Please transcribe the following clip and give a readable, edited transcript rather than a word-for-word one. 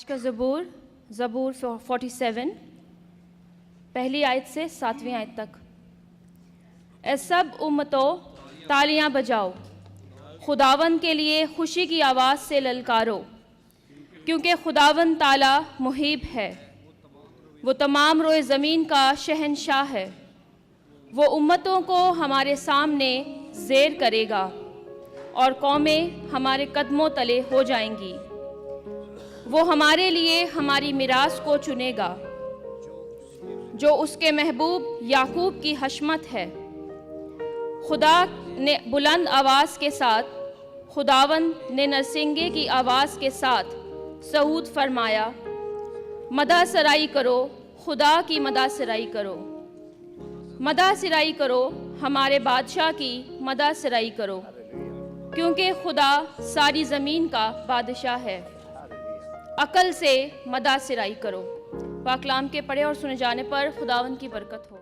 का ज़बूर 47 पहली आयत से 7वीं आयत तक। ए सब उम्मतों तालियां बजाओ, खुदावन के लिए खुशी की आवाज़ से ललकारो, क्योंकि खुदावन ताला मुहीब है, वो तमाम रोए ज़मीन का शहनशाह है। वो उम्मतों को हमारे सामने ज़ेर करेगा और कौमें हमारे कदमों तले हो जाएंगी। वो हमारे लिए हमारी मिरास को चुनेगा, जो उसके महबूब याकूब की हशमत है। खुदा ने बुलंद आवाज़ के साथ, खुदावन ने नरसिंगे की आवाज़ के साथ सऊद फरमाया, मदा सराई करो, खुदा की मदा सराई करो, मदा सराई करो, हमारे बादशाह की मदा सराई करो, क्योंकि खुदा सारी ज़मीन का बादशाह है। अकल से मदा सराई करो। पाकलाम के पढ़े और सुने जाने पर खुदावन की बरकत हो।